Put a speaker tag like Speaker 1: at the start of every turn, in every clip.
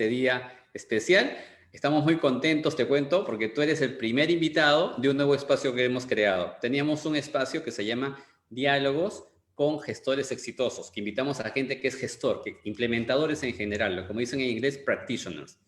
Speaker 1: día especial. Estamos muy contentos, te cuento, porque tú eres el primer invitado de un nuevo espacio que hemos creado. Teníamos un espacio que se llama Diálogos con Gestores Exitosos, que invitamos a gente que es gestor, que implementadores en general, como dicen en inglés, practitioners.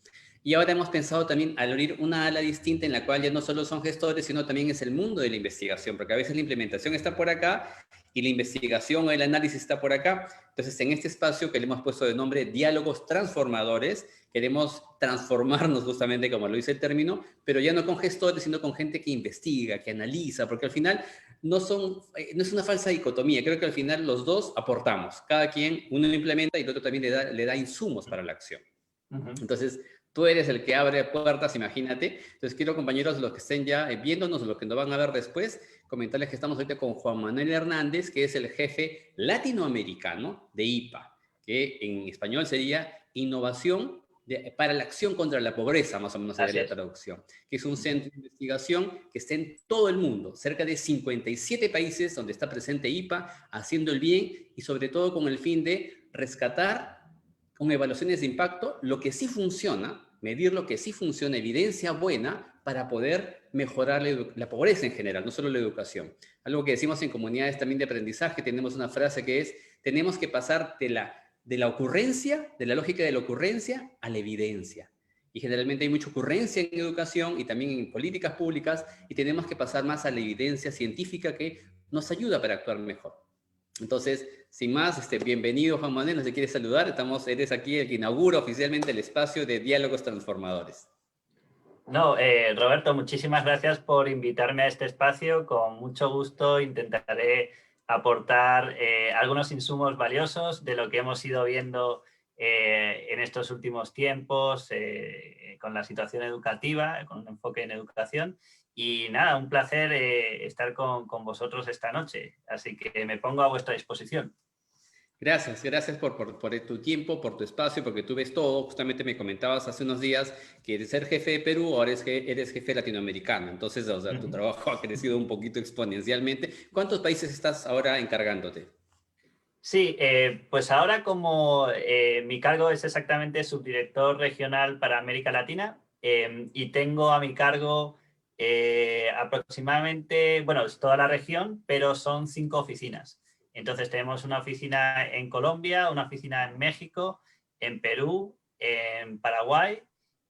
Speaker 1: Y ahora hemos pensado también abrir una ala distinta en la cual ya no solo son gestores, sino también es el mundo de la investigación, porque a veces la implementación está por acá y la investigación o el análisis está por acá. Entonces, en este espacio que le hemos puesto de nombre Diálogos Transformadores, queremos transformarnos justamente, como lo dice el término, pero ya no con gestores, sino con gente que investiga, que analiza, porque al final no es una falsa dicotomía. Creo que al final los dos aportamos. Cada quien, uno implementa y el otro también le da insumos para la acción. Entonces, tú eres el que abre puertas, imagínate. Entonces, quiero, compañeros, los que estén ya viéndonos, los que nos van a ver después, comentarles que estamos ahorita con Juan Manuel Hernández, que es el jefe latinoamericano de IPA, que en español sería Innovación para la Acción contra la Pobreza, más o menos sería la traducción, que es un centro de investigación que está en todo el mundo, cerca de 57 países donde está presente IPA, haciendo el bien y sobre todo con el fin de rescatar con evaluaciones de impacto lo que sí funciona, medir lo que sí funciona, evidencia buena para poder mejorar la pobreza en general, no solo la educación. Algo que decimos en comunidades también de aprendizaje, tenemos una frase que es, tenemos que pasar de la ocurrencia, de la lógica de la ocurrencia a la evidencia. Y generalmente hay mucha ocurrencia en educación y también en políticas públicas y tenemos que pasar más a la evidencia científica que nos ayuda para actuar mejor. Entonces, sin más, bienvenido Juan Manuel, no se quiere saludar, eres aquí el que inaugura oficialmente el espacio de Diálogos Transformadores.
Speaker 2: No, Roberto, muchísimas gracias por invitarme a este espacio. Con mucho gusto intentaré aportar algunos insumos valiosos de lo que hemos ido viendo en estos últimos tiempos con la situación educativa, con un enfoque en educación. Y nada, un placer estar con vosotros esta noche. Así que me pongo a vuestra disposición.
Speaker 1: Gracias por tu tiempo, por tu espacio, porque tú ves todo. Justamente me comentabas hace unos días que de ser jefe de Perú, ahora eres jefe latinoamericano. Entonces, o sea, tu trabajo ha crecido un poquito exponencialmente. ¿Cuántos países estás ahora encargándote?
Speaker 2: Sí, pues ahora como mi cargo es exactamente subdirector regional para América Latina y tengo a mi cargo aproximadamente, bueno, es toda la región, pero son 5 oficinas. Entonces tenemos una oficina en Colombia, una oficina en México, en Perú, en Paraguay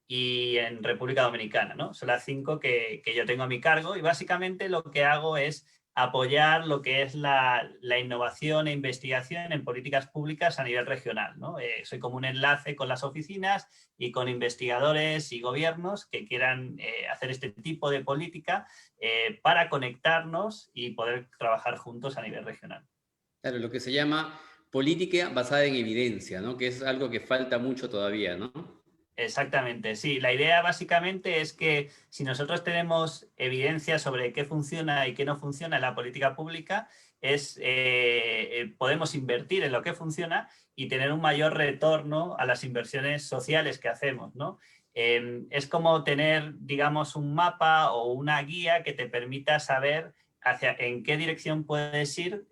Speaker 2: y en República Dominicana, ¿no? Son las 5 que yo tengo a mi cargo y básicamente lo que hago es apoyar lo que es la innovación e investigación en políticas públicas a nivel regional, ¿no? Soy como un enlace con las oficinas y con investigadores y gobiernos que quieran hacer este tipo de política para conectarnos y poder trabajar juntos a nivel regional.
Speaker 1: Claro, lo que se llama política basada en evidencia, ¿no? Que es algo que falta mucho todavía, ¿no?
Speaker 2: Exactamente, sí. La idea básicamente es que si nosotros tenemos evidencia sobre qué funciona y qué no funciona en la política pública, podemos invertir en lo que funciona y tener un mayor retorno a las inversiones sociales que hacemos, ¿no? Es como tener, digamos, un mapa o una guía que te permita saber en qué dirección puedes ir,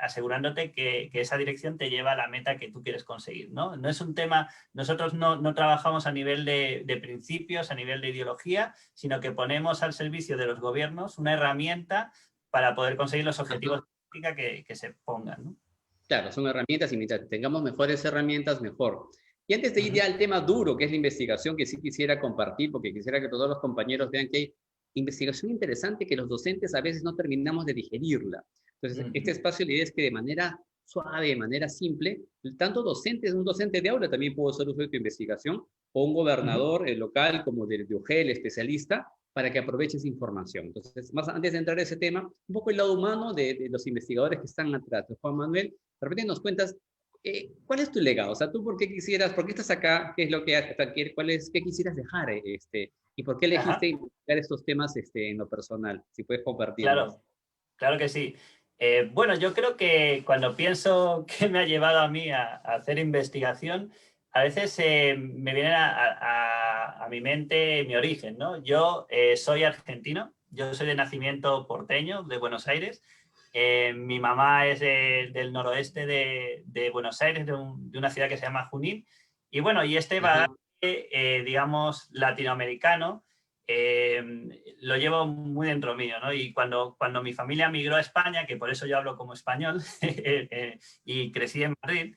Speaker 2: asegurándote que esa dirección te lleva a la meta que tú quieres conseguir, ¿no? No es un tema, nosotros no trabajamos a nivel de principios, a nivel de ideología, sino que ponemos al servicio de los gobiernos una herramienta para poder conseguir los objetivos que se pongan, ¿no?
Speaker 1: Claro, son herramientas y mientras tengamos mejores herramientas, mejor. Y antes de ir ya al tema duro, que es la investigación, que sí quisiera compartir, porque quisiera que todos los compañeros vean que hay investigación interesante que los docentes a veces no terminamos de digerirla. Entonces, este espacio la idea es que de manera suave, de manera simple, tanto docentes, un docente de aula también puede hacer uso de tu investigación, o un gobernador local como de UGEL, especialista, para que aproveche esa información. Entonces, más antes de entrar a ese tema, un poco el lado humano de los investigadores que están atrás. Juan Manuel, de repente nos cuentas, ¿cuál es tu legado? O sea, ¿tú por qué estás acá? ¿Qué es lo que haces? ¿Qué quisieras dejar? ¿Y por qué elegiste investigar estos temas en lo personal? Si puedes compartirnos.
Speaker 2: Claro que sí. Bueno, yo creo que cuando pienso qué me ha llevado a mí a hacer investigación, a veces me viene a mi mente mi origen, ¿no? Yo soy argentino, yo soy de nacimiento porteño, de Buenos Aires. Mi mamá es del noroeste de Buenos Aires, de una ciudad que se llama Junín. Y bueno, y este va digamos, latinoamericano, lo llevo muy dentro mío, ¿no? Y cuando mi familia migró a España, que por eso yo hablo como español, y crecí en Madrid,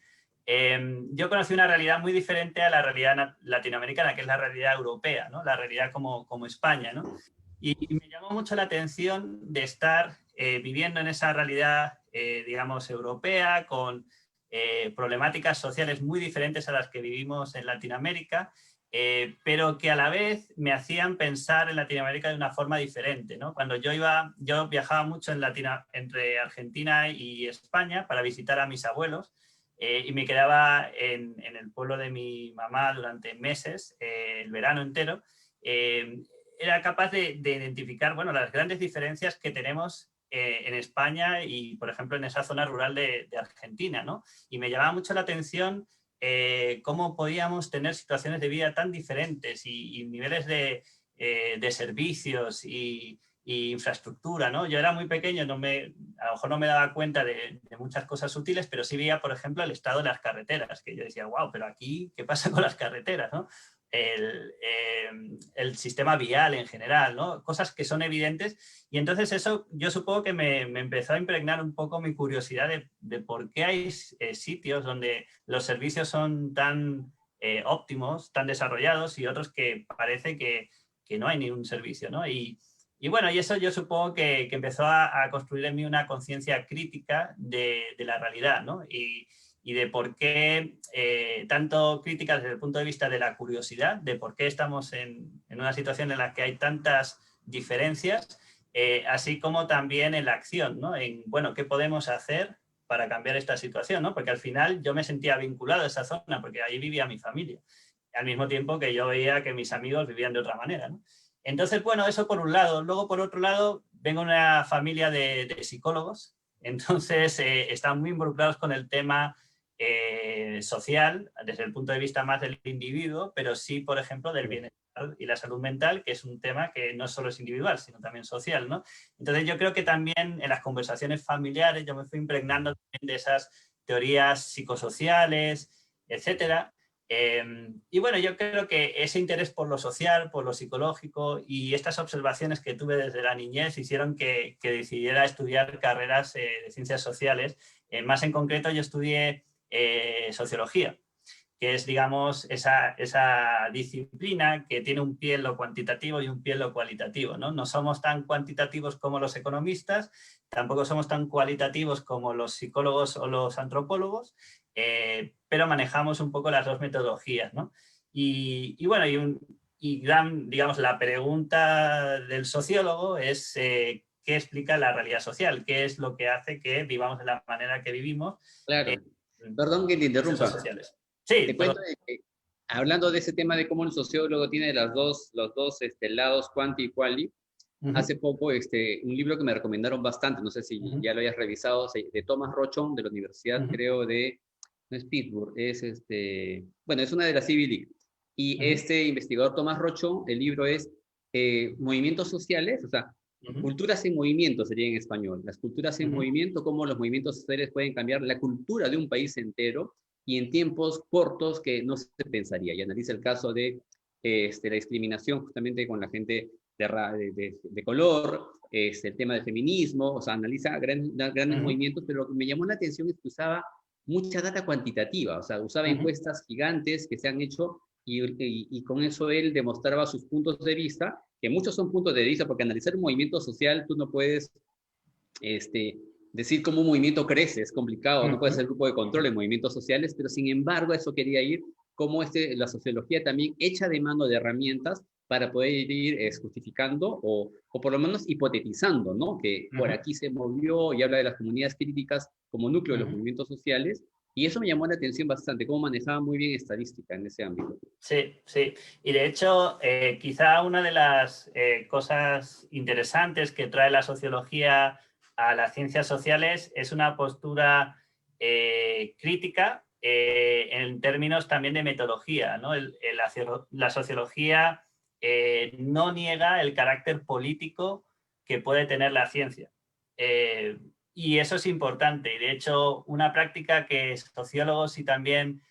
Speaker 2: yo conocí una realidad muy diferente a la realidad latinoamericana, que es la realidad europea, ¿no? La realidad como España, ¿no? Y me llamó mucho la atención de estar viviendo en esa realidad, digamos, europea, con problemáticas sociales muy diferentes a las que vivimos en Latinoamérica, pero que a la vez me hacían pensar en Latinoamérica de una forma diferente, ¿no? Cuando yo viajaba mucho entre Argentina y España para visitar a mis abuelos, y me quedaba en el pueblo de mi mamá durante meses, el verano entero. Era capaz de identificar, bueno, las grandes diferencias que tenemos en España y, por ejemplo, en esa zona rural de Argentina, ¿no? Y me llamaba mucho la atención cómo podíamos tener situaciones de vida tan diferentes y niveles de servicios y infraestructura, ¿no? Yo era muy pequeño, a lo mejor no me daba cuenta de muchas cosas útiles, pero sí veía, por ejemplo, el estado de las carreteras, que yo decía, wow, pero aquí, ¿qué pasa con las carreteras, no? El sistema vial en general, ¿no? Cosas que son evidentes, y entonces eso yo supongo que me empezó a impregnar un poco mi curiosidad de por qué hay sitios donde los servicios son tan óptimos, tan desarrollados, y otros que parece que no hay ningún servicio, ¿no? Y bueno, y eso yo supongo que empezó a construir en mí una conciencia crítica de la realidad, ¿no? Y de por qué, tanto crítica desde el punto de vista de la curiosidad, de por qué estamos en una situación en la que hay tantas diferencias, así como también en la acción, ¿no? En, bueno, ¿qué podemos hacer para cambiar esta situación, ¿no? Porque al final yo me sentía vinculado a esa zona, porque ahí vivía mi familia, al mismo tiempo que yo veía que mis amigos vivían de otra manera, ¿no? Entonces, bueno, eso por un lado. Luego, por otro lado, vengo de una familia de psicólogos, entonces están muy involucrados con el tema social, desde el punto de vista más del individuo, pero sí, por ejemplo, del bienestar y la salud mental, que es un tema que no solo es individual, sino también social, ¿no? Entonces yo creo que también en las conversaciones familiares yo me fui impregnando también de esas teorías psicosociales, etcétera. Y bueno, yo creo que ese interés por lo social, por lo psicológico y estas observaciones que tuve desde la niñez hicieron que decidiera estudiar carreras de ciencias sociales. Más en concreto, yo estudié sociología, que es, digamos, esa disciplina que tiene un pie en lo cuantitativo y un pie en lo cualitativo, ¿no? No somos tan cuantitativos como los economistas, tampoco somos tan cualitativos como los psicólogos o los antropólogos, pero manejamos un poco las dos metodologías, ¿no? Y bueno, digamos, la pregunta del sociólogo es ¿qué explica la realidad social? ¿Qué es lo que hace que vivamos de la manera que vivimos?
Speaker 1: Claro. Perdón que te
Speaker 2: Procesos
Speaker 1: interrumpa.
Speaker 2: sociales. Sí,
Speaker 1: Te
Speaker 2: perdón.
Speaker 1: cuento de que, hablando de ese tema de cómo el sociólogo tiene los dos lados, quanti y quali,
Speaker 2: Uh-huh.
Speaker 1: hace poco un libro que me recomendaron bastante, no sé si
Speaker 2: Uh-huh.
Speaker 1: ya lo hayas revisado, de Thomas Rochon, de la Universidad,
Speaker 2: Uh-huh.
Speaker 1: creo, no es Pittsburgh, bueno, es una de las Ivy League. Y
Speaker 2: Uh-huh.
Speaker 1: este investigador Thomas Rochon, el libro es Movimientos Sociales, o sea,
Speaker 2: Uh-huh.
Speaker 1: culturas en movimiento sería en español. Las culturas en
Speaker 2: Uh-huh.
Speaker 1: movimiento, cómo los movimientos sociales pueden cambiar la cultura de un país entero y en tiempos cortos que no se pensaría. Y analiza el caso de la discriminación justamente con la gente de color, el tema del feminismo, o sea, analiza grandes
Speaker 2: Uh-huh.
Speaker 1: movimientos, pero lo que me llamó la atención es que usaba mucha data cuantitativa, o sea, usaba
Speaker 2: Uh-huh.
Speaker 1: encuestas gigantes que se han hecho y con eso él demostraba sus puntos de vista, que muchos son puntos de vista, porque analizar un movimiento social tú no puedes decir cómo un movimiento crece, es complicado, no puede
Speaker 2: Uh-huh.
Speaker 1: ser grupo de control en movimientos sociales, pero sin embargo eso quería ir como la sociología también echa de mano de herramientas para poder ir justificando o por lo menos hipotetizando, ¿no? Que por
Speaker 2: Uh-huh.
Speaker 1: aquí se movió y habla de las comunidades críticas como núcleo de los
Speaker 2: Uh-huh.
Speaker 1: movimientos sociales, y eso me llamó la atención bastante, cómo manejaba muy bien estadística en ese ámbito.
Speaker 2: Sí, sí. Y de hecho, quizá una de las cosas interesantes que trae la sociología a las ciencias sociales es una postura crítica en términos también de metodología, ¿no? La sociología no niega el carácter político que puede tener la ciencia. Y eso es importante. Y de hecho, una práctica que sociólogos y también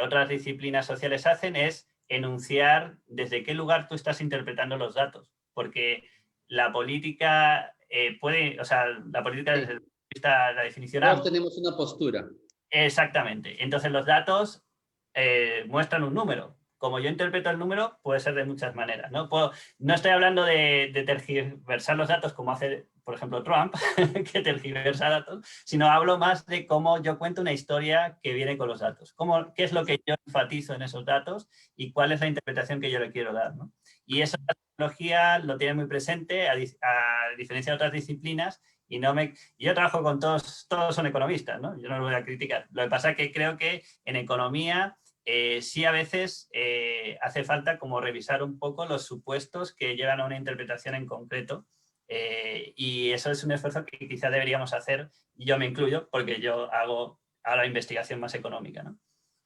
Speaker 2: otras disciplinas sociales hacen es enunciar desde qué lugar tú estás interpretando los datos, porque la política puede, o sea, la política desde el
Speaker 1: Sí.
Speaker 2: punto de vista de la definición
Speaker 1: Todos
Speaker 2: amplia.
Speaker 1: tenemos una postura.
Speaker 2: Exactamente. Entonces los datos muestran un número. Como yo interpreto el número, puede ser de muchas maneras. No estoy hablando de tergiversar los datos como hace, por ejemplo, Trump, que tergiversa datos, sino hablo más de cómo yo cuento una historia que viene con los datos. Qué es lo que yo enfatizo en esos datos y cuál es la interpretación que yo le quiero dar, ¿no? Y eso la tecnología lo tiene muy presente, a diferencia de otras disciplinas, y yo trabajo con todos son economistas, ¿no? Yo no lo voy a criticar. Lo que pasa es que creo que en economía sí a veces hace falta como revisar un poco los supuestos que llevan a una interpretación en concreto, y eso es un esfuerzo que quizá deberíamos hacer, y yo me incluyo porque yo hago ahora investigación más económica, ¿no?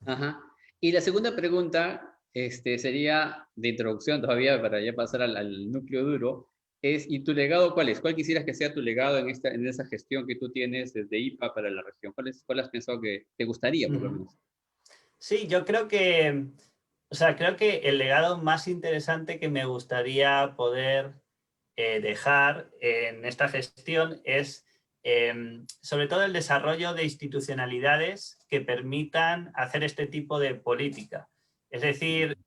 Speaker 1: Ajá. Y la segunda pregunta sería de introducción todavía para ya pasar al núcleo duro. ¿Y tu legado cuál es? ¿Cuál quisieras que sea tu legado en esa gestión que tú tienes desde IPA para la región? ¿Cuál has pensado que te gustaría, por lo menos?
Speaker 2: Sí, yo creo que, o sea, creo que el legado más interesante que me gustaría poder dejar en esta gestión es sobre todo el desarrollo de institucionalidades que permitan hacer este tipo de política. Es decir,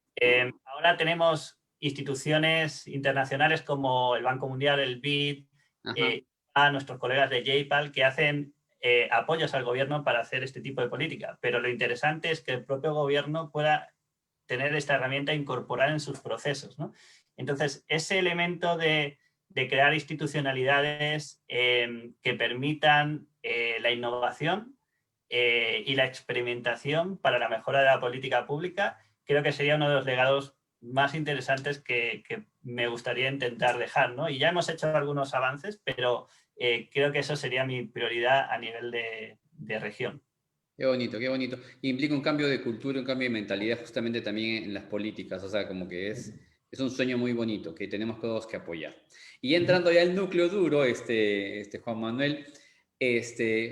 Speaker 2: ahora tenemos instituciones internacionales como el Banco Mundial, el BID,
Speaker 1: Ajá.
Speaker 2: a nuestros colegas de JPAL que hacen apoyos al gobierno para hacer este tipo de política. Pero lo interesante es que el propio gobierno pueda tener esta herramienta incorporada en sus procesos, ¿no? Entonces, ese elemento de crear institucionalidades que permitan la innovación y la experimentación para la mejora de la política pública, creo que sería uno de los legados más interesantes que me gustaría intentar dejar, ¿no? Y ya hemos hecho algunos avances, pero creo que eso sería mi prioridad a nivel de región.
Speaker 1: Qué bonito, qué bonito. Implica un cambio de cultura, un cambio de mentalidad justamente también en las políticas, o sea, como que es un sueño muy bonito que tenemos todos que apoyar. Y ya entrando ya al núcleo duro, Juan Manuel,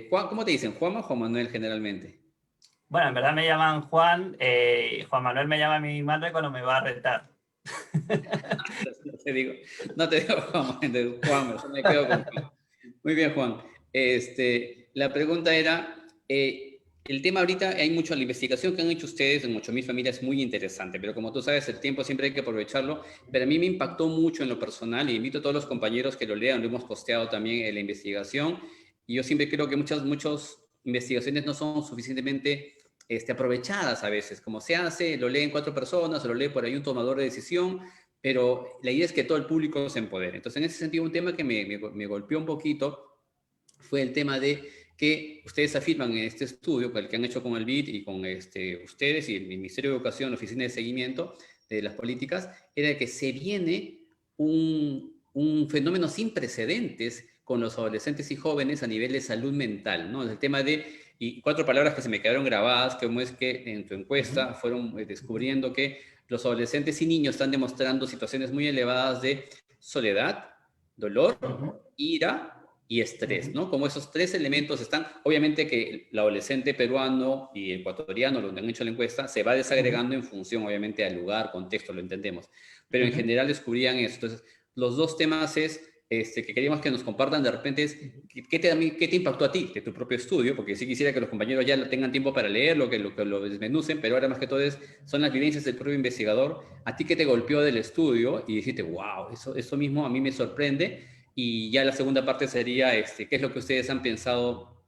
Speaker 1: Juan, ¿cómo te dicen? ¿Juan o Juan Manuel generalmente?
Speaker 2: Bueno, en verdad me llaman Juan. Juan Manuel me llama mi madre cuando me va a retar.
Speaker 1: No te digo Juan, Manuel, Juan, mejor me quedo con Juan. Muy bien, Juan. La pregunta era, el tema ahorita, hay mucho, la investigación que han hecho ustedes en 8.000 familias es muy interesante, pero como tú sabes, el tiempo siempre hay que aprovecharlo, pero a mí me impactó mucho en lo personal y invito a todos los compañeros que lo lean, lo hemos posteado también en la investigación, y yo siempre creo que muchas investigaciones no son suficientemente aprovechadas a veces, como se hace, lo leen 4 personas, o lo lee por ahí un tomador de decisión, pero la idea es que todo el público se empodere. Entonces, en ese sentido, un tema que me golpeó un poquito fue el tema de que ustedes afirman en este estudio, el que han hecho con el BID y con ustedes y el Ministerio de Educación, la Oficina de Seguimiento de las Políticas, era que se viene un fenómeno sin precedentes con los adolescentes y jóvenes a nivel de salud mental, ¿no? El tema y 4 palabras que se me quedaron grabadas, como es que en tu encuesta fueron descubriendo que los adolescentes y niños están demostrando situaciones muy elevadas de soledad, dolor, ira y estrés, ¿no? Como esos 3 elementos están, obviamente que el adolescente peruano y ecuatoriano, donde han hecho la encuesta, se va desagregando en función, obviamente, al lugar, contexto, lo entendemos, pero en general descubrían eso. Entonces, los 2 temas que queríamos que nos compartan de repente es, ¿qué te impactó a ti de tu propio estudio? Porque sí quisiera que los compañeros ya tengan tiempo para leerlo, que lo desmenucen, pero ahora más que todo son las vivencias del propio investigador. ¿A ti qué te golpeó del estudio? Y dijiste, wow, eso mismo a mí me sorprende. Y ya la segunda parte sería, ¿qué es lo que ustedes han pensado,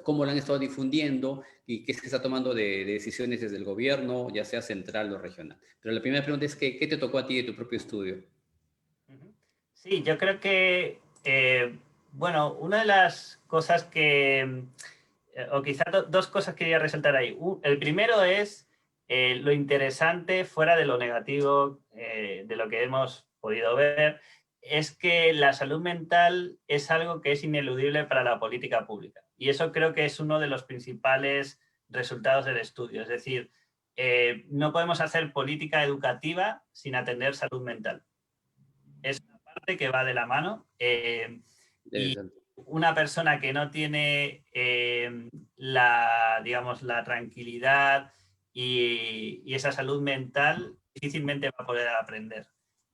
Speaker 1: cómo lo han estado difundiendo y qué se está tomando de decisiones desde el gobierno, ya sea central o regional? Pero la primera pregunta es, ¿qué te tocó a ti de tu propio estudio?
Speaker 2: Sí, yo creo que, bueno, una de las cosas o quizás dos cosas que quería resaltar ahí. El primero es lo interesante, fuera de lo negativo, de lo que hemos podido ver, es que la salud mental es algo que es ineludible para la política pública. Y eso creo que es uno de los principales resultados del estudio. Es decir, no podemos hacer política educativa sin atender salud mental. Es una parte que va de la mano. Y
Speaker 1: Interesante.
Speaker 2: una persona que no tiene digamos, la tranquilidad y esa salud mental difícilmente va a poder aprender.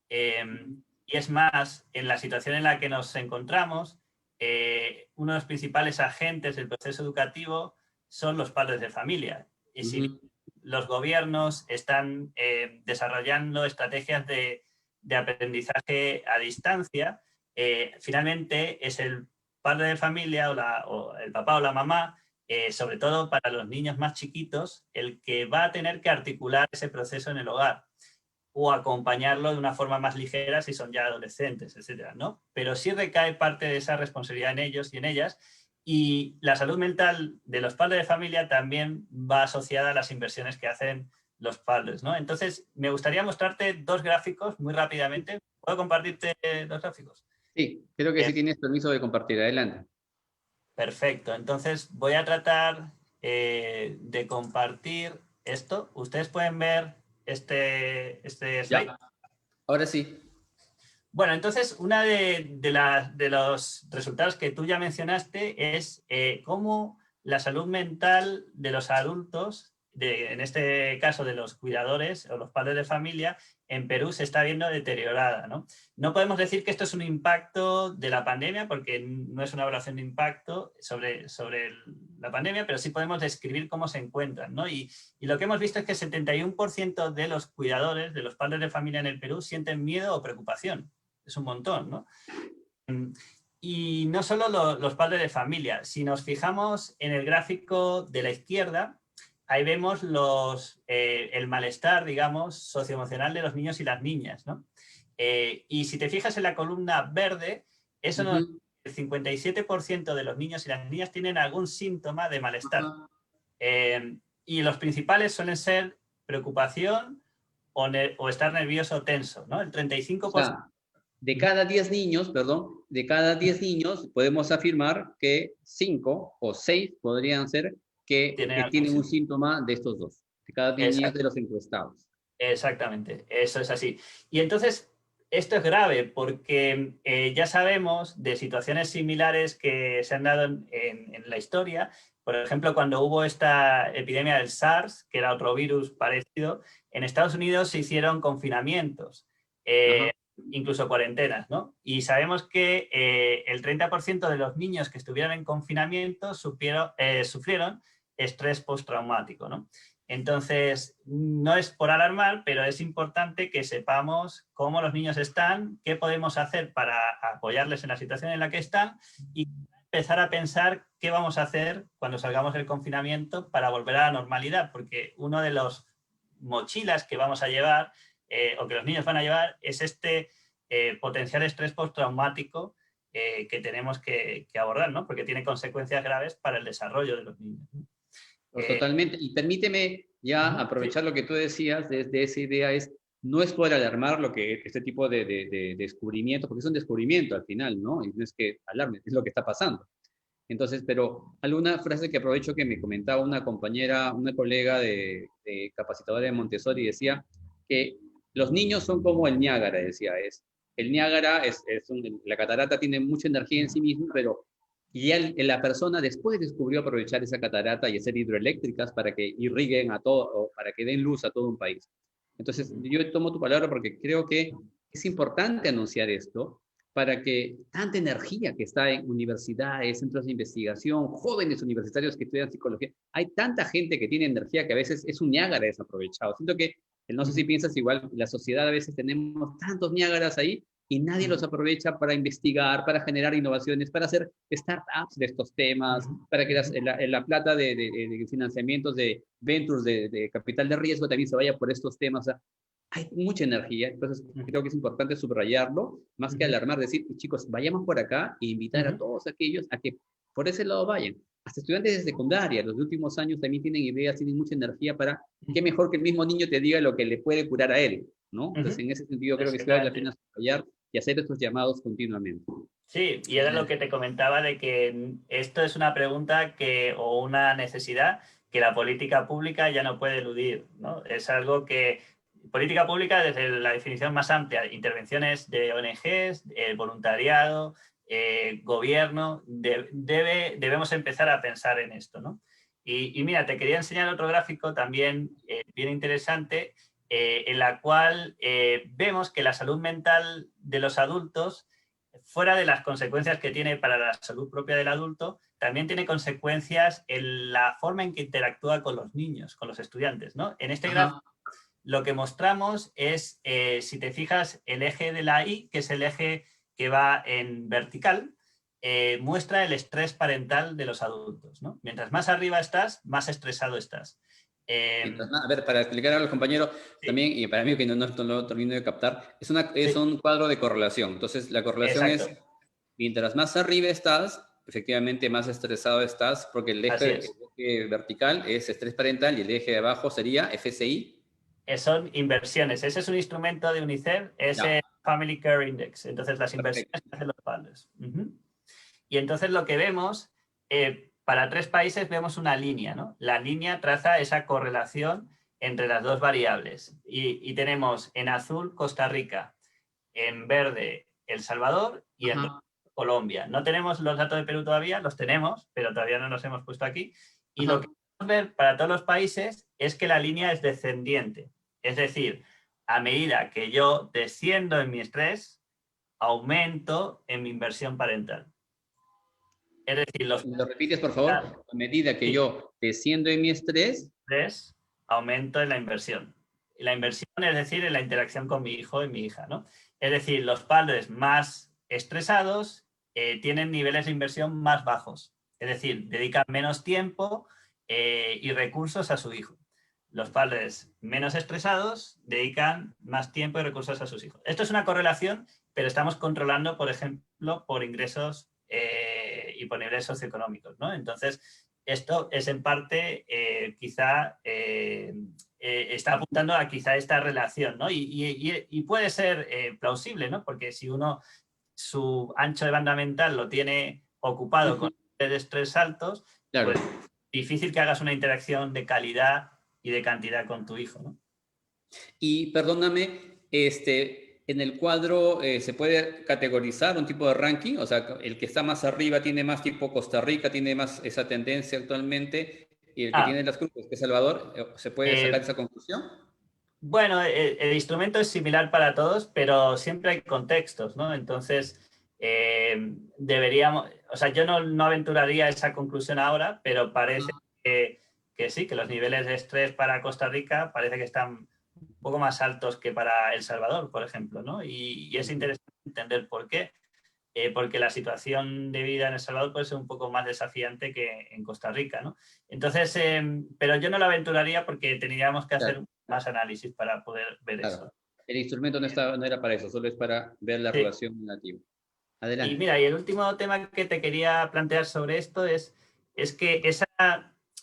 Speaker 2: Y es más, en la situación en la que nos encontramos, uno de los principales agentes del proceso educativo son los padres de familia. Y si los gobiernos están desarrollando estrategias de aprendizaje a distancia, finalmente es el padre de familia o el papá o la mamá, sobre todo para los niños más chiquitos, el que va a tener que articular ese proceso en el hogar o acompañarlo de una forma más ligera si son ya adolescentes, etcétera, ¿no? Pero sí recae parte de esa responsabilidad en ellos y en ellas, y la salud mental de los padres de familia también va asociada a las inversiones que hacen los padres, ¿no? Entonces, me gustaría mostrarte dos gráficos muy rápidamente. ¿Puedo compartirte dos gráficos?
Speaker 1: Sí, creo que sí tienes permiso de compartir. Adelante.
Speaker 2: Perfecto. Entonces, voy a tratar de compartir esto. Ustedes pueden ver este slide.
Speaker 1: Ya, ahora sí.
Speaker 2: Bueno, entonces, una de los resultados que tú ya mencionaste es cómo la salud mental de los adultos, en este caso de los cuidadores o los padres de familia, en Perú se está viendo deteriorada, ¿no? No podemos decir que esto es un impacto de la pandemia, porque no es una evaluación de impacto sobre la pandemia, pero sí podemos describir cómo se encuentran, ¿no? Y lo que hemos visto es que el 71% de los cuidadores, de los padres de familia en el Perú, sienten miedo o preocupación. Es un montón, ¿no? Y no solo los padres de familia. Si nos fijamos en el gráfico de la izquierda, ahí vemos el malestar, digamos, socioemocional de los niños y las niñas, ¿no? Y si te fijas en la columna verde, eso el 57% de los niños y las niñas tienen algún síntoma de malestar. Y los principales suelen ser preocupación o estar nervioso o tenso, ¿no? El 35%.
Speaker 1: O sea, de cada 10 niños, perdón, de cada 10 niños podemos afirmar que 5 o 6 podrían ser que tienen un síntoma de estos dos, de cada 10 niños de los encuestados.
Speaker 2: Exactamente, eso es así. Y entonces, esto es grave porque ya sabemos de situaciones similares que se han dado en la historia. Por ejemplo, cuando hubo esta epidemia del SARS, que era otro virus parecido, en Estados Unidos se hicieron confinamientos, incluso cuarentenas, ¿no? Y sabemos que el 30% de los niños que estuvieron en confinamiento sufrieron estrés postraumático, ¿no? Entonces, no es por alarmar, pero es importante que sepamos cómo los niños están, qué podemos hacer para apoyarles en la situación en la que están y empezar a pensar qué vamos a hacer cuando salgamos del confinamiento para volver a la normalidad, porque uno de los mochilas que vamos a llevar o que los niños van a llevar es este potencial estrés postraumático que tenemos que abordar, ¿no? Porque tiene consecuencias graves para el desarrollo de los niños.
Speaker 1: Totalmente. Y permíteme ya aprovechar lo que tú decías desde esa idea, no es por alarmar lo que este tipo de descubrimiento, porque es un descubrimiento al final, ¿no? Y no es que alarme, es lo que está pasando. Entonces, pero alguna frase que aprovecho que me comentaba una compañera, una colega de capacitadora de Montessori, decía que los niños son como el Niágara, decía, el Niágara la catarata tiene mucha energía en sí misma, pero la persona después descubrió aprovechar esa catarata y hacer hidroeléctricas para que irriguen a todo, o para que den luz a todo un país. Entonces, yo tomo tu palabra porque creo que es importante anunciar esto, para que tanta energía que está en universidades, centros de investigación, jóvenes universitarios que estudian psicología, hay tanta gente que tiene energía que a veces es un Niágara desaprovechado. Siento que, no sé si piensas igual, la sociedad a veces tenemos tantos Niágaras ahí y nadie los aprovecha para investigar, para generar innovaciones, para hacer startups de estos temas, para que la plata de financiamientos de ventures, de capital de riesgo también se vaya por estos temas. O sea, hay mucha energía, entonces creo que es importante subrayarlo, más que alarmar, decir, chicos, vayamos por acá e invitar a todos aquellos a que por ese lado vayan. Hasta estudiantes de secundaria, los últimos años también tienen ideas, tienen mucha energía para, qué mejor que el mismo niño te diga lo que le puede curar a él, ¿no? Entonces, en ese sentido creo que sí vale la pena subrayar y hacer estos llamados continuamente.
Speaker 2: Sí, y era lo que te comentaba de que esto es una pregunta o una necesidad que la política pública ya no puede eludir, ¿no? Es algo que política pública desde la definición más amplia, intervenciones de ONGs, voluntariado, gobierno, debemos empezar a pensar en esto, ¿no? Y mira, te quería enseñar otro gráfico también bien interesante, en la cual vemos que la salud mental de los adultos, fuera de las consecuencias que tiene para la salud propia del adulto, también tiene consecuencias en la forma en que interactúa con los niños, con los estudiantes, ¿no? En este gráfico
Speaker 1: Ajá.
Speaker 2: lo que mostramos es, si te fijas, el eje de la Y, que es el eje que va en vertical, muestra el estrés parental de los adultos, ¿no? Mientras más arriba estás, más estresado estás.
Speaker 1: A ver, para explicar a los compañeros
Speaker 2: Sí,
Speaker 1: también, y para mí que no lo termino de captar, es
Speaker 2: sí,
Speaker 1: un cuadro de correlación. Entonces, la correlación
Speaker 2: exacto,
Speaker 1: es, mientras más arriba estás, efectivamente más estresado estás, porque
Speaker 2: así
Speaker 1: el
Speaker 2: es.
Speaker 1: eje vertical es estrés parental y el eje de abajo sería FSI.
Speaker 2: Son inversiones. Ese es un instrumento de UNICEF, es
Speaker 1: Ya,
Speaker 2: el Family Care Index. Entonces, las inversiones
Speaker 1: perfecto.
Speaker 2: que hacen los padres. Y entonces lo que vemos, para 3 países vemos una línea, ¿no? La línea traza esa correlación entre las dos variables. Y tenemos en azul Costa Rica, en verde El Salvador y en rojo
Speaker 1: Ajá,
Speaker 2: Colombia. No tenemos los datos de Perú todavía, los tenemos, pero todavía no los hemos puesto aquí. Y lo que
Speaker 1: ajá.
Speaker 2: podemos ver para todos los países es que la línea es descendiente. Es decir, a medida que yo desciendo en mi estrés, aumento en mi inversión parental. Es decir, los
Speaker 1: ¿Me lo repites, por favor? A medida que
Speaker 2: sí,
Speaker 1: yo desciendo en mi estrés,
Speaker 2: estrés, aumento en la inversión. Y la inversión es decir, en la interacción con mi hijo y mi hija, ¿no? Es decir, los padres más estresados tienen niveles de inversión más bajos. Es decir, dedican menos tiempo y recursos a su hijo. Los padres menos estresados dedican más tiempo y recursos a sus hijos. Esto es una correlación, pero estamos controlando, por ejemplo, por ingresos y por niveles socioeconómicos, ¿no? Entonces, esto es en parte quizá está apuntando a quizá esta relación, ¿no? Y puede ser plausible, ¿no? Porque si uno su ancho de banda mental lo tiene ocupado con
Speaker 1: ujú,
Speaker 2: niveles de estrés altos,
Speaker 1: claro.
Speaker 2: pues difícil que hagas una interacción de calidad y de cantidad con tu hijo, ¿no?
Speaker 1: Y perdóname, en el cuadro se puede categorizar un tipo de ranking, o sea, el que está más arriba tiene más tipo Costa Rica, tiene más esa tendencia actualmente, y el que tiene
Speaker 2: Ah,
Speaker 1: las cruces, que es Salvador, ¿se puede sacar
Speaker 2: eh,
Speaker 1: esa conclusión?
Speaker 2: bueno, el instrumento es similar para todos, pero siempre hay contextos, ¿no? Entonces, deberíamos, o sea, yo no aventuraría esa conclusión ahora, pero parece
Speaker 1: Ajá,
Speaker 2: que sí, que los niveles de estrés para Costa Rica parece que están un poco más altos que para El Salvador, por ejemplo, ¿no? Y es
Speaker 1: ujú,
Speaker 2: interesante entender por qué. Porque la situación de vida en El Salvador puede ser un poco más desafiante que en Costa Rica, ¿no? Entonces, pero yo no lo aventuraría porque tendríamos que
Speaker 1: claro,
Speaker 2: hacer más análisis para poder ver
Speaker 1: claro.
Speaker 2: eso.
Speaker 1: El instrumento no era para eso, solo es para ver la
Speaker 2: Sí.
Speaker 1: relación negativa.
Speaker 2: Y
Speaker 1: Adelante.
Speaker 2: mira, y el último tema que te quería plantear sobre esto es que esa,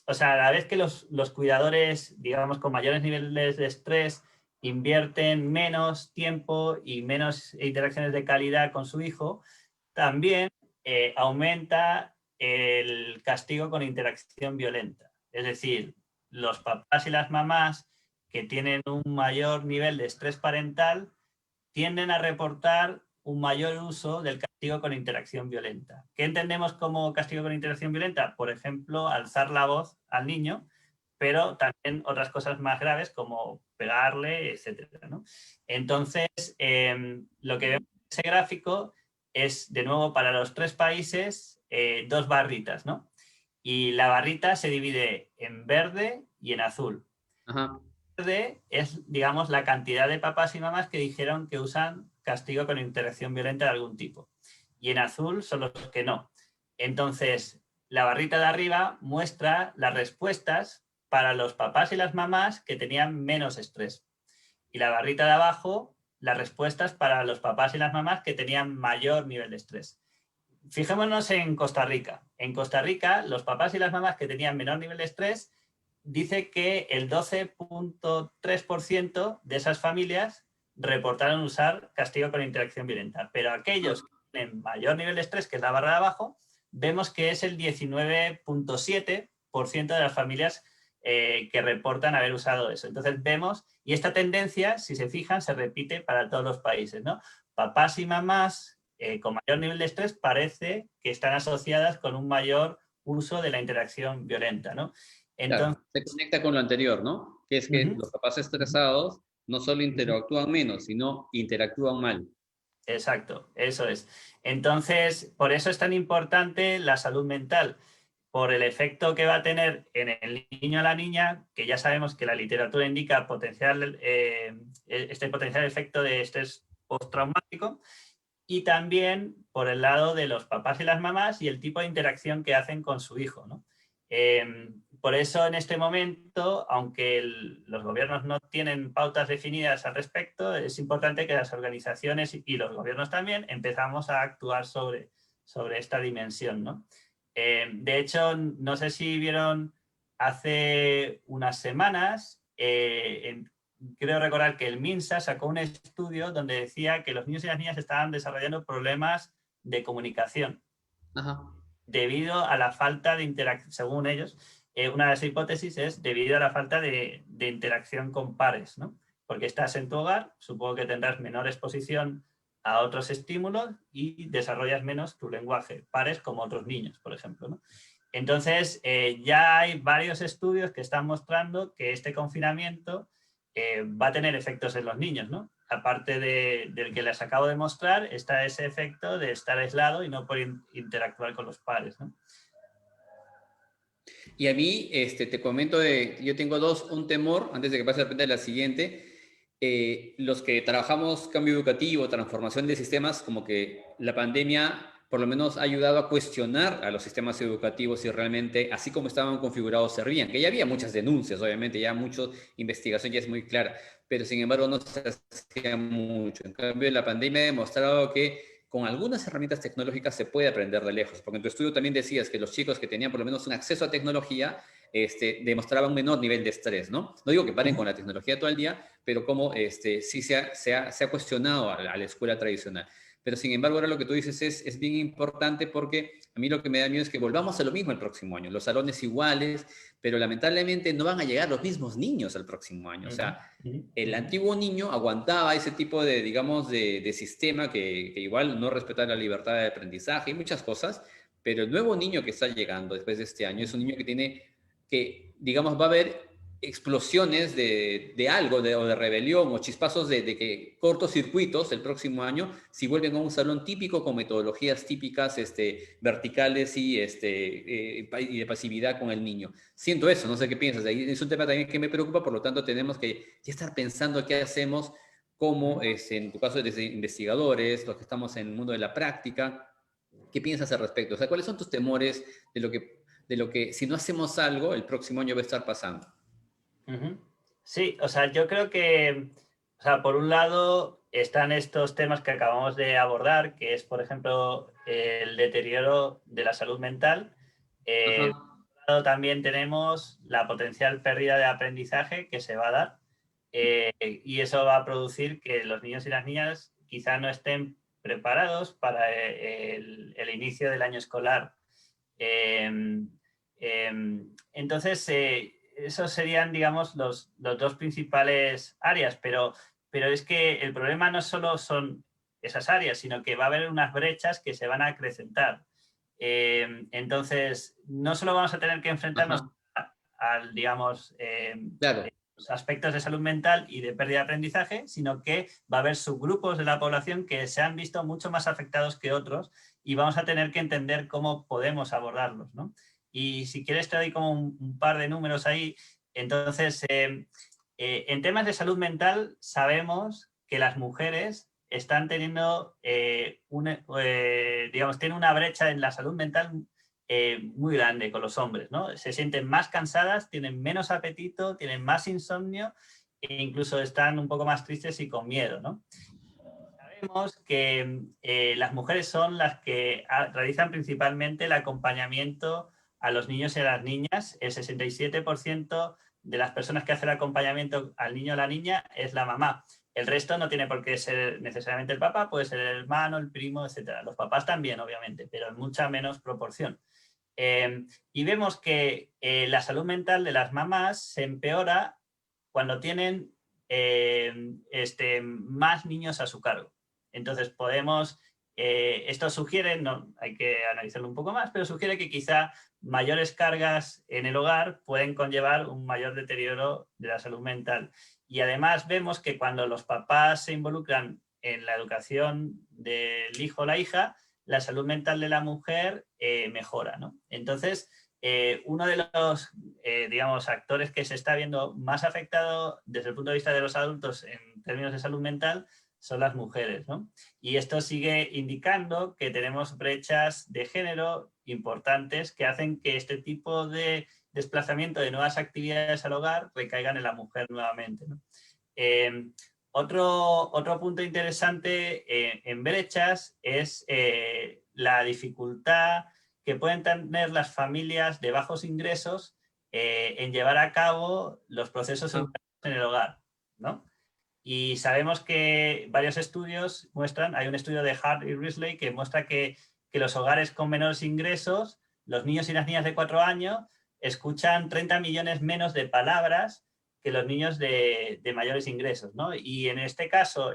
Speaker 2: o sea, a la vez que los cuidadores, digamos, con mayores niveles de estrés, invierten menos tiempo y menos interacciones de calidad con su hijo, también aumenta el castigo con interacción violenta. Es decir, los papás y las mamás que tienen un mayor nivel de estrés parental tienden a reportar un mayor uso del castigo con interacción violenta. ¿Qué entendemos como castigo con interacción violenta? Por ejemplo, alzar la voz al niño, pero también otras cosas más graves como pegarle, etcétera, ¿no? Entonces, lo que vemos en ese gráfico es, de nuevo, para los 3 países, 2 barritas, ¿no? Y la barrita se divide en verde y en azul.
Speaker 1: Ajá,
Speaker 2: Verde es, digamos, la cantidad de papás y mamás que dijeron que usan castigo con interacción violenta de algún tipo. Y en azul son los que no. Entonces, la barrita de arriba muestra las respuestas para los papás y las mamás que tenían menos estrés. Y la barrita de abajo, las respuestas para los papás y las mamás que tenían mayor nivel de estrés. Fijémonos en Costa Rica. En Costa Rica, los papás y las mamás que tenían menor nivel de estrés, dice que el 12,3% de esas familias reportaron usar castigo con interacción violenta. Pero aquellos que
Speaker 1: ajá.
Speaker 2: tienen mayor nivel de estrés, que es la barra de abajo, vemos que es el 19,7% de las familias que reportan haber usado eso. Entonces vemos, y esta tendencia, si se fijan, se repite para todos los países, ¿no? Papás y mamás con mayor nivel de estrés parece que están asociadas con un mayor uso de la interacción violenta, ¿no?
Speaker 1: Claro,
Speaker 2: Entonces,
Speaker 1: se conecta con lo anterior, ¿no? Que es que los papás estresados no solo interactúan menos, sino interactúan mal.
Speaker 2: exacto, eso es. Entonces, por eso es tan importante la salud mental, por el efecto que va a tener en el niño o la niña, que ya sabemos que la literatura indica este potencial efecto de estrés postraumático, y también por el lado de los papás y las mamás y el tipo de interacción que hacen con su hijo, ¿no? Por eso en este momento, aunque los gobiernos no tienen pautas definidas al respecto, es importante que las organizaciones y los gobiernos también empezamos a actuar sobre esta dimensión, ¿no? De hecho, no sé si vieron hace unas semanas, creo recordar que el MINSA sacó un estudio donde decía que los niños y las niñas estaban desarrollando problemas de comunicación
Speaker 1: Ajá.
Speaker 2: debido a la falta de interacción, según ellos, una de las hipótesis es debido a la falta de interacción con pares, ¿no? Porque estás en tu hogar, supongo que tendrás menor exposición a otros estímulos y desarrollas menos tu lenguaje, pares como otros niños, por ejemplo, ¿no? Entonces, ya hay varios estudios que están mostrando que este confinamiento va a tener efectos en los niños, ¿no? Aparte del que les acabo de mostrar, está ese efecto de estar aislado y no poder interactuar con los pares, ¿no?
Speaker 1: Y a mí, te comento yo tengo un temor, antes de que pase a la siguiente, los que trabajamos cambio educativo, transformación de sistemas, como que la pandemia por lo menos ha ayudado a cuestionar a los sistemas educativos si realmente, así como estaban configurados, servían, que ya había muchas denuncias, obviamente, ya mucha investigación ya es muy clara, pero sin embargo no se hacía mucho. En cambio, la pandemia ha demostrado que con algunas herramientas tecnológicas se puede aprender de lejos, porque en tu estudio también decías que los chicos que tenían por lo menos un acceso a tecnología demostraban un menor nivel de estrés, ¿no? No digo que paren con la tecnología todo el día, pero como sí se ha cuestionado a la escuela tradicional. Pero sin embargo, ahora lo que tú dices es bien importante porque a mí lo que me da miedo es que volvamos a lo mismo el próximo año, los salones iguales, pero lamentablemente no van a llegar los mismos niños al próximo año. O sea, el antiguo niño aguantaba ese tipo de, digamos, de sistema que igual no respeta la libertad de aprendizaje y muchas cosas, pero el nuevo niño que está llegando después de este año es un niño que digamos, va a haber explosiones de algo, o de rebelión, o chispazos de que cortocircuitos el próximo año, si vuelven a un salón típico con metodologías típicas verticales y de pasividad con el niño. Siento eso, no sé qué piensas. Es un tema también que me preocupa, por lo tanto tenemos que ya estar pensando qué hacemos como, en tu caso, desde investigadores, los que estamos en el mundo de la práctica. ¿Qué piensas al respecto? O sea, ¿cuáles son tus temores de lo que si no hacemos algo, el próximo año va a estar pasando?
Speaker 2: Sí, o sea, yo creo que, o sea, por un lado están estos temas que acabamos de abordar, que es, por ejemplo, el deterioro de la salud mental.
Speaker 1: Ajá.
Speaker 2: Por otro lado, también tenemos la potencial pérdida de aprendizaje que se va a dar, y eso va a producir que los niños y las niñas quizá no estén preparados para el inicio del año escolar. Entonces, esos serían, digamos, los dos principales áreas, pero es que el problema no solo son esas áreas, sino que va a haber unas brechas que se van a acrecentar. Entonces, no solo vamos a tener que enfrentarnos
Speaker 1: Ajá.
Speaker 2: al, digamos,
Speaker 1: Claro.
Speaker 2: los aspectos de salud mental y de pérdida de aprendizaje, sino que va a haber subgrupos de la población que se han visto mucho más afectados que otros y vamos a tener que entender cómo podemos abordarlos, ¿no? Y si quieres te doy como un par de números ahí. Entonces, en temas de salud mental sabemos que las mujeres están teniendo, digamos, tienen una brecha en la salud mental muy grande con los hombres, ¿no? Se sienten más cansadas, tienen menos apetito, tienen más insomnio e incluso están un poco más tristes y con miedo, ¿no? Sabemos que las mujeres son las que realizan principalmente el acompañamiento a los niños y a las niñas. El 67% de las personas que hacen el acompañamiento al niño o la niña es la mamá. El resto no tiene por qué ser necesariamente el papá, puede ser el hermano, el primo, etc. Los papás también, obviamente, pero en mucha menos proporción. Y vemos que la salud mental de las mamás se empeora cuando tienen más niños a su cargo. Entonces podemos Esto sugiere, no, hay que analizarlo un poco más, pero sugiere que quizá mayores cargas en el hogar pueden conllevar un mayor deterioro de la salud mental. Y además vemos que cuando los papás se involucran en la educación del hijo o la hija, la salud mental de la mujer mejora, ¿no? Entonces, uno de los, digamos, actores que se está viendo más afectado desde el punto de vista de los adultos en términos de salud mental son las mujeres, ¿no? Y esto sigue indicando que tenemos brechas de género importantes que hacen que este tipo de desplazamiento de nuevas actividades al hogar recaigan en la mujer nuevamente, ¿no? Otro punto interesante en brechas es la dificultad que pueden tener las familias de bajos ingresos en llevar a cabo los procesos educativos en el hogar, ¿no? Y sabemos que varios estudios muestran, hay un estudio de Hart y Risley que muestra que los hogares con menores ingresos, los niños y las niñas de 4 años, escuchan 30 millones menos de palabras que los niños de mayores ingresos, ¿no? Y en este caso,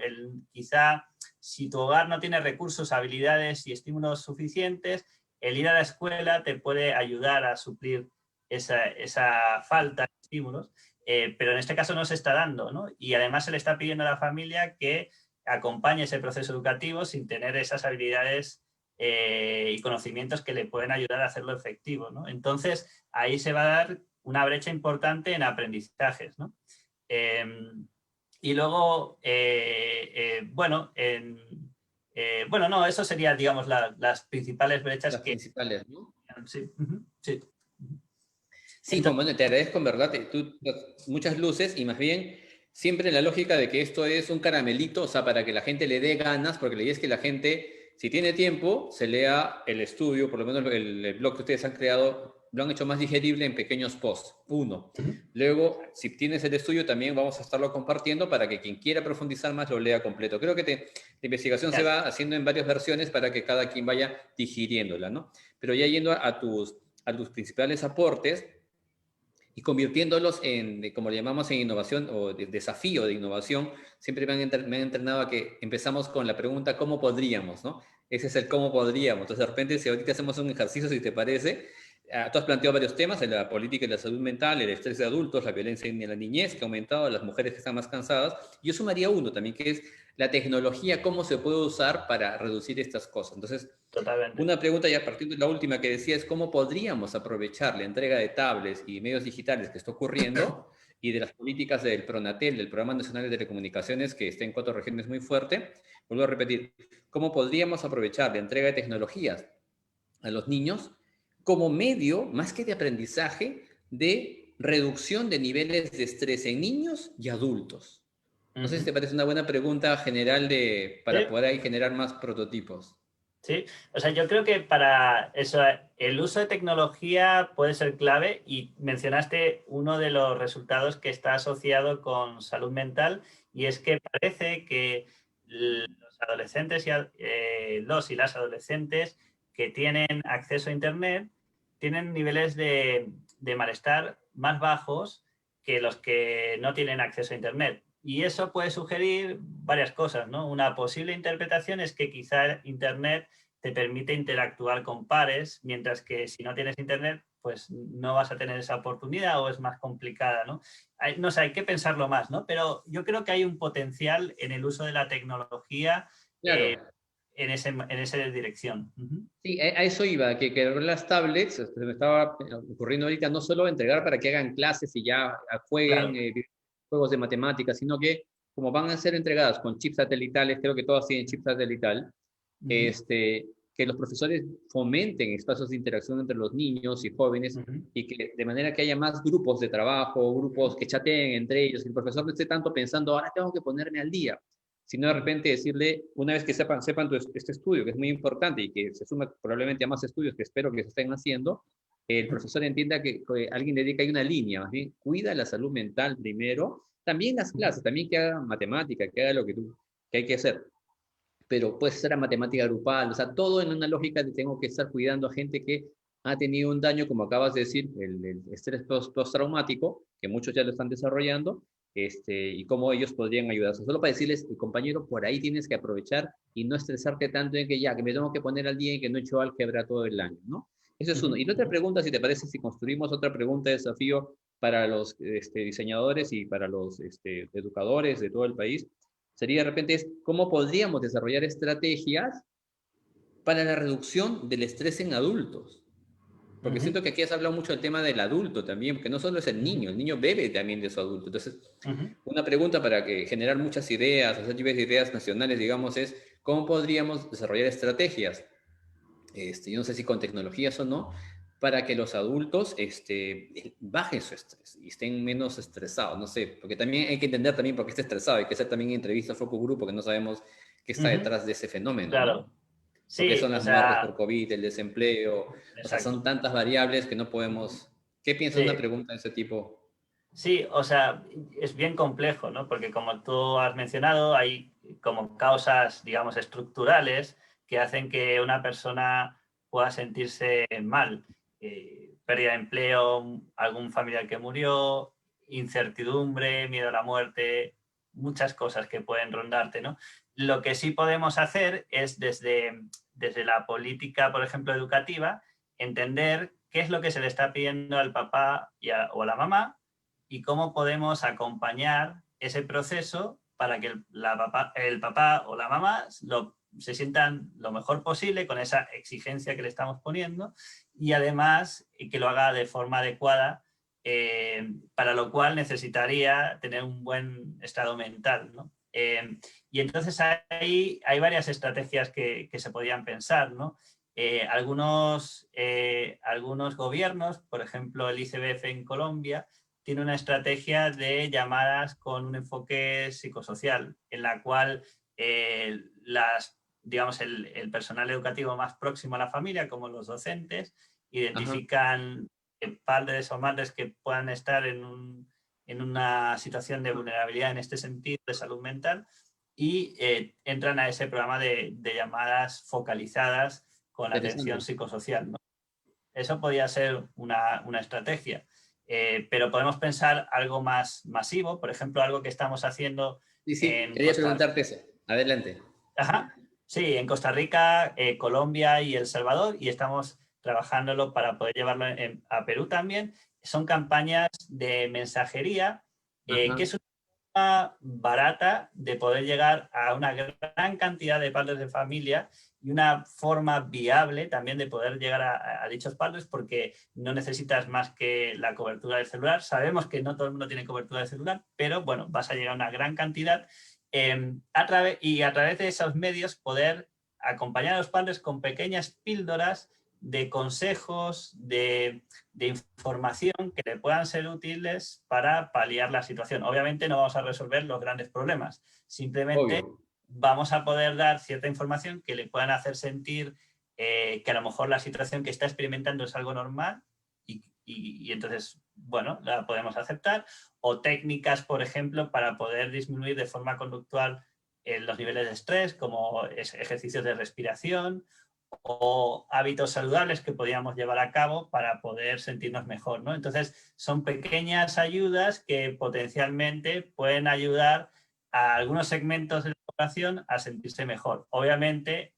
Speaker 2: quizá si tu hogar no tiene recursos, habilidades y estímulos suficientes, el ir a la escuela te puede ayudar a suplir esa falta de estímulos. Pero en este caso no se está dando, ¿no? Y además se le está pidiendo a la familia que acompañe ese proceso educativo sin tener esas habilidades y conocimientos que le pueden ayudar a hacerlo efectivo, ¿no? Entonces, ahí se va a dar una brecha importante en aprendizajes, ¿no? Y luego, bueno, bueno, no, eso sería, digamos, las principales brechas
Speaker 1: Las principales, ¿no?
Speaker 2: Sí, sí.
Speaker 1: Sí, Juan Manuel, te agradezco en verdad, tú das muchas luces y más bien siempre en la lógica de que esto es un caramelito, o sea, para que la gente le dé ganas, porque la idea es que la gente, si tiene tiempo, se lea el estudio, por lo menos el blog que ustedes han creado, lo han hecho más digerible en pequeños posts, uno. Luego, si tienes el estudio, también vamos a estarlo compartiendo para que quien quiera profundizar más lo lea completo. Creo que la investigación se va haciendo en varias versiones para que cada quien vaya digiriéndola, ¿no? Pero ya yendo a tus principales aportes, y convirtiéndolos en, como le llamamos en innovación o de desafío de innovación, siempre me han entrenado a que empezamos con la pregunta ¿cómo podríamos? ¿No? Ese es el cómo podríamos. Entonces, de repente, si ahorita hacemos un ejercicio, si te parece, tú has planteado varios temas, la política y la salud mental, el estrés de adultos, la violencia en la niñez, que ha aumentado, las mujeres que están más cansadas. Yo sumaría uno también, que es la tecnología, cómo se puede usar para reducir estas cosas. Entonces,
Speaker 2: totalmente.
Speaker 1: una pregunta ya a partir de la última que decía es cómo podríamos aprovechar la entrega de tablets y medios digitales que está ocurriendo y de las políticas del PRONATEL, del Programa Nacional de Telecomunicaciones, que está en 4 regiones muy fuerte. Vuelvo a repetir, ¿cómo podríamos aprovechar la entrega de tecnologías a los niños como medio, más que de aprendizaje, de reducción de niveles de estrés en niños y adultos? No sé si te parece una buena pregunta general para poder ahí generar más prototipos.
Speaker 2: Sí, o sea, yo creo que para eso el uso de tecnología puede ser clave y mencionaste uno de los resultados que está asociado con salud mental y es que parece que los adolescentes los y las adolescentes que tienen acceso a Internet tienen niveles de malestar más bajos que los que no tienen acceso a Internet. Y eso puede sugerir varias cosas, ¿no? Una posible interpretación es que quizá Internet te permite interactuar con pares, mientras que si no tienes Internet, pues no vas a tener esa oportunidad o es más complicada, ¿no? No sé, hay que pensarlo más, ¿no? Pero yo creo que hay un potencial en el uso de la tecnología
Speaker 1: Claro.
Speaker 2: en esa dirección.
Speaker 1: Sí, a eso iba, que las tablets, se me estaba ocurriendo ahorita, no solo entregar para que hagan clases y ya jueguen
Speaker 2: Claro.
Speaker 1: juegos de matemáticas, sino que como van a ser entregadas con chips satelitales, creo que todas tienen chip satelital, que los profesores fomenten espacios de interacción entre los niños y jóvenes y que de manera que haya más grupos de trabajo, grupos que chateen entre ellos, y el profesor no esté tanto pensando, ahora tengo que ponerme al día, sino de repente decirle, una vez que sepan este estudio, que es muy importante y que se suma probablemente a más estudios que espero que se estén haciendo, el profesor entienda que alguien le dedica ahí una línea, más bien, cuida la salud mental primero, también las clases, también que haga matemática, que haga lo que hay que hacer, pero puede ser a matemática grupal, o sea, todo en una lógica de tengo que estar cuidando a gente que ha tenido un daño, como acabas de decir, el estrés postraumático, que muchos ya lo están desarrollando, y cómo ellos podrían ayudarse. Solo para decirles, compañero, por ahí tienes que aprovechar y no estresarte tanto en que ya, que me tengo que poner al día y que no he hecho álgebra todo el año, ¿no? Eso es uno. Y la otra pregunta, si te parece, si construimos otra pregunta de desafío para los diseñadores y para los educadores de todo el país, sería de repente es, ¿cómo podríamos desarrollar estrategias para la reducción del estrés en adultos? Porque siento que aquí has hablado mucho del tema del adulto también, porque no solo es el niño bebe también de su adulto. Entonces, una pregunta para que generar muchas ideas, hacer lluvias de ideas nacionales, digamos, es cómo podríamos desarrollar estrategias, yo no sé si con tecnologías o no, para que los adultos bajen su estrés y estén menos estresados, no sé, porque también hay que entender también por qué está estresado, hay que hacer también entrevistas focus group, porque no sabemos qué está detrás de ese fenómeno, ¿no?
Speaker 2: Claro.
Speaker 1: Porque
Speaker 2: Sí,
Speaker 1: son
Speaker 2: o
Speaker 1: las muertes por
Speaker 2: sea,
Speaker 1: COVID, el desempleo, o sea, son
Speaker 2: exacto.
Speaker 1: tantas variables que no podemos... ¿Qué piensas de una
Speaker 2: Sí,
Speaker 1: pregunta de ese tipo?
Speaker 2: sí, o sea, es bien complejo, ¿no? Porque como tú has mencionado, hay como causas, digamos, estructurales que hacen que una persona pueda sentirse mal. Pérdida de empleo, algún familiar que murió, incertidumbre, miedo a la muerte, muchas cosas que pueden rondarte, ¿no? Lo que sí podemos hacer es desde la política, por ejemplo, educativa, entender qué es lo que se le está pidiendo al papá o a la mamá y cómo podemos acompañar ese proceso para que el papá o la mamá se sientan lo mejor posible con esa exigencia que le estamos poniendo y además que lo haga de forma adecuada, para lo cual necesitaría tener un buen estado mental, ¿no? Y entonces hay varias estrategias que se podían pensar, ¿no? Algunos gobiernos, por ejemplo el ICBF en Colombia, tiene una estrategia de llamadas con un enfoque psicosocial, en la cual digamos, el personal educativo más próximo a la familia, como los docentes,
Speaker 1: Ajá.
Speaker 2: identifican padres o madres que puedan estar en una situación de vulnerabilidad en este sentido, de salud mental, y entran a ese programa de llamadas focalizadas con atención
Speaker 1: Interesante.
Speaker 2: psicosocial, ¿no? Eso podría ser una estrategia. Pero podemos pensar algo más masivo, por ejemplo, algo que estamos haciendo
Speaker 1: Sí, sí,
Speaker 2: en
Speaker 1: quería
Speaker 2: Costa Rica.
Speaker 1: preguntarte eso. Adelante.
Speaker 2: Ajá. Sí, en Costa Rica, Colombia y El Salvador, y estamos trabajándolo para poder llevarlo a Perú también. Son campañas de mensajería, que
Speaker 1: Ajá.
Speaker 2: es barata de poder llegar a una gran cantidad de padres de familia y una forma viable también de poder llegar a dichos padres, porque no necesitas más que la cobertura del celular. Sabemos que no todo el mundo tiene cobertura de celular, pero bueno, vas a llegar a una gran cantidad, a través de esos medios poder acompañar a los padres con pequeñas píldoras de consejos, de información que le puedan ser útiles para paliar la situación. Obviamente no vamos a resolver los grandes problemas, simplemente
Speaker 1: Obvio.
Speaker 2: vamos a poder dar cierta información que le puedan hacer sentir que a lo mejor la situación que está experimentando es algo normal y entonces, bueno, la podemos aceptar. O técnicas, por ejemplo, para poder disminuir de forma conductual los niveles de estrés, como ejercicios de respiración o hábitos saludables que podíamos llevar a cabo para poder sentirnos mejor, ¿no? Entonces, son pequeñas ayudas que potencialmente pueden ayudar a algunos segmentos de la población a sentirse mejor. Obviamente,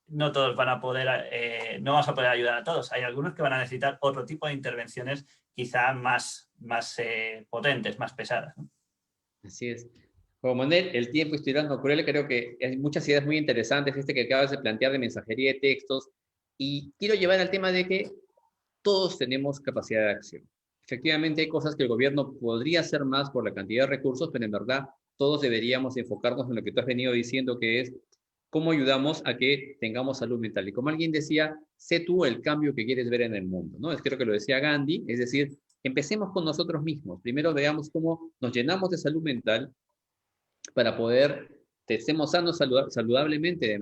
Speaker 2: no todos van a poder, no vamos a poder ayudar a todos. Hay algunos que van a necesitar otro tipo de intervenciones quizá más potentes, más pesadas, ¿no?
Speaker 1: Así es. Como Manuel, el tiempo es tirano cruel, creo que hay muchas ideas muy interesantes, que acabas de plantear de mensajería de textos, y quiero llevar al tema de que todos tenemos capacidad de acción. Efectivamente, hay cosas que el gobierno podría hacer más por la cantidad de recursos, pero en verdad todos deberíamos enfocarnos en lo que tú has venido diciendo, que es cómo ayudamos a que tengamos salud mental. Y como alguien decía, sé tú el cambio que quieres ver en el mundo, ¿no? Creo que lo decía Gandhi, es decir, empecemos con nosotros mismos. Primero veamos cómo nos llenamos de salud mental para poder, estemos sanos saludablemente,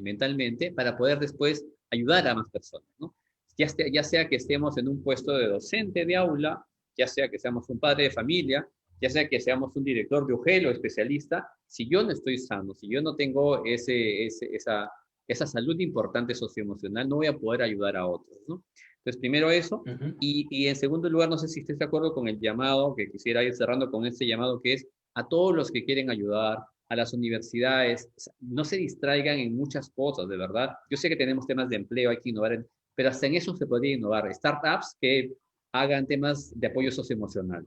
Speaker 1: mentalmente, para poder después ayudar a más personas, ¿no? Ya sea que estemos en un puesto de docente de aula, ya sea que seamos un padre de familia, ya sea que seamos un director de UGEL o especialista, si yo no estoy sano, si yo no tengo esa salud importante socioemocional, no voy a poder ayudar a otros, ¿no? Entonces, primero eso,
Speaker 2: Ujú.
Speaker 1: y en segundo lugar, no sé si estés de acuerdo con el llamado, que quisiera ir cerrando con este llamado, que es a todos los que quieren ayudar, a las universidades, no se distraigan en muchas cosas, de verdad. Yo sé que tenemos temas de empleo, hay que innovar, pero hasta en eso se podría innovar. Startups que hagan temas de apoyo socioemocional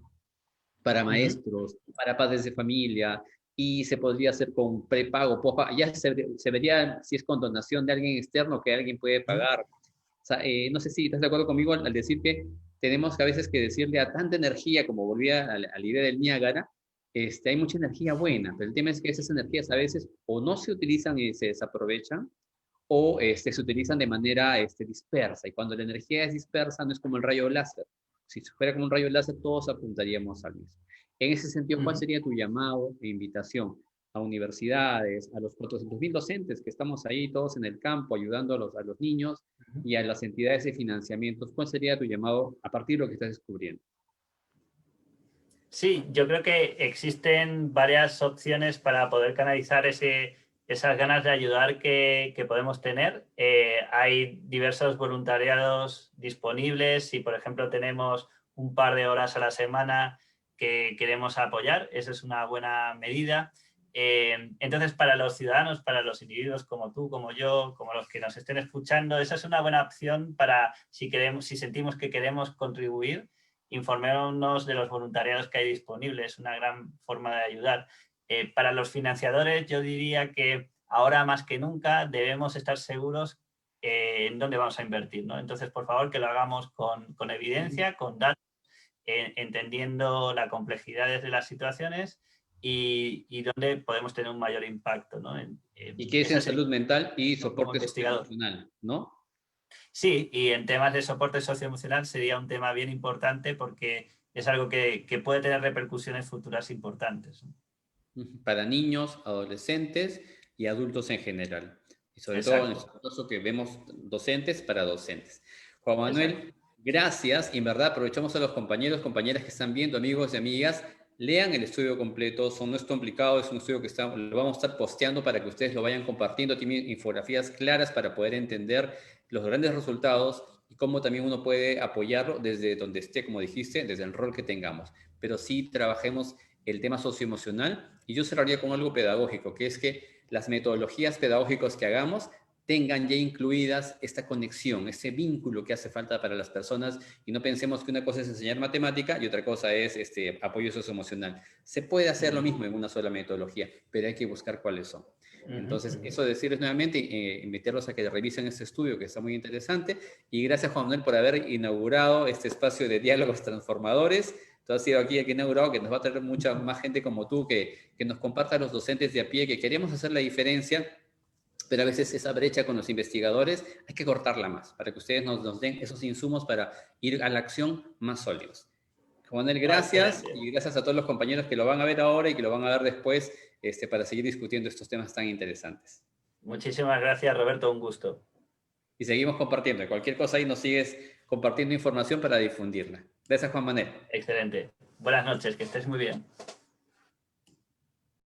Speaker 1: para
Speaker 2: Ujú.
Speaker 1: maestros, para padres de familia, y se podría hacer con prepago, pospago. Ya se vería si es con donación de alguien externo que alguien puede
Speaker 2: Ujú.
Speaker 1: pagar. O sea, no sé si estás de acuerdo conmigo al decir que tenemos que a veces que decirle a tanta energía, como volvía a la idea del Niágara, hay mucha energía buena, pero el tema es que esas energías a veces o no se utilizan y se desaprovechan, o se utilizan de manera dispersa. Y cuando la energía es dispersa, no es como el rayo láser. Si fuera como un rayo láser, todos apuntaríamos al mismo. En ese sentido, ¿cuál
Speaker 2: Ujú.
Speaker 1: sería tu llamado e invitación a universidades, a los 400.000 docentes que estamos ahí todos en el campo ayudando a los niños
Speaker 2: Ujú.
Speaker 1: y a las entidades de financiamiento? ¿Cuál sería tu llamado a partir de lo que estás descubriendo?
Speaker 2: Sí, yo creo que existen varias opciones para poder canalizar esas ganas de ayudar que podemos tener. Hay diversos voluntariados disponibles. Si, por ejemplo, tenemos un par de horas a la semana que queremos apoyar, esa es una buena medida. Entonces, para los ciudadanos, para los individuos como tú, como yo, como los que nos estén escuchando, esa es una buena opción para si queremos, si sentimos que queremos contribuir, informémonos de los voluntariados que hay disponibles, es una gran forma de ayudar. Para los financiadores, yo diría que ahora más que nunca debemos estar seguros en dónde vamos a invertir, ¿no? Entonces, por favor, que lo hagamos con evidencia, con datos, entendiendo las complejidades de las situaciones y dónde podemos tener un mayor impacto, ¿no?
Speaker 1: Y que es
Speaker 2: Esa
Speaker 1: en
Speaker 2: sería
Speaker 1: salud mental y
Speaker 2: como
Speaker 1: soporte
Speaker 2: investigador.
Speaker 1: socioemocional, ¿no?
Speaker 2: Sí, y en temas de soporte socioemocional sería un tema bien importante porque es algo que puede tener repercusiones futuras importantes.
Speaker 1: Para niños, adolescentes y adultos en general. Y sobre todo en
Speaker 2: Exacto,
Speaker 1: este caso que vemos docentes para docentes. Juan
Speaker 2: exacto.
Speaker 1: Manuel, gracias. Y en verdad aprovechamos a los compañeros, compañeras que están viendo, amigos y amigas. Lean el estudio completo, no es complicado, es un estudio que lo vamos a estar posteando para que ustedes lo vayan compartiendo. Tiene infografías claras para poder entender los grandes resultados y cómo también uno puede apoyarlo desde donde esté, como dijiste, desde el rol que tengamos. Pero sí trabajemos el tema socioemocional y yo cerraría con algo pedagógico, que es que las metodologías pedagógicas que hagamos tengan ya incluidas esta conexión, ese vínculo que hace falta para las personas y no pensemos que una cosa es enseñar matemática y otra cosa es apoyo socioemocional. Se puede hacer lo mismo en una sola metodología, pero hay que buscar cuáles son.
Speaker 2: Ujú,
Speaker 1: Entonces,
Speaker 2: ujú.
Speaker 1: eso decirles nuevamente, invitarlos a que revisen este estudio que está muy interesante y gracias Juan Manuel por haber inaugurado este espacio de diálogos transformadores. Tú has sido aquí el que ha inaugurado, que nos va a traer mucha más gente como tú, que nos comparta a los docentes de a pie, que queremos hacer la diferencia, pero a veces esa brecha con los investigadores hay que cortarla más, para que ustedes nos den esos insumos para ir a la acción más sólidos. Juan Manuel,
Speaker 2: No,
Speaker 1: gracias,
Speaker 2: excelente.
Speaker 1: y gracias a todos los compañeros que lo van a ver ahora y que lo van a ver después, para seguir discutiendo estos temas tan interesantes.
Speaker 2: Muchísimas gracias, Roberto, un gusto.
Speaker 1: Y seguimos compartiendo. Cualquier cosa ahí nos sigues compartiendo información para difundirla. Gracias, Juan Manuel.
Speaker 2: Excelente. Buenas noches, que estés muy bien.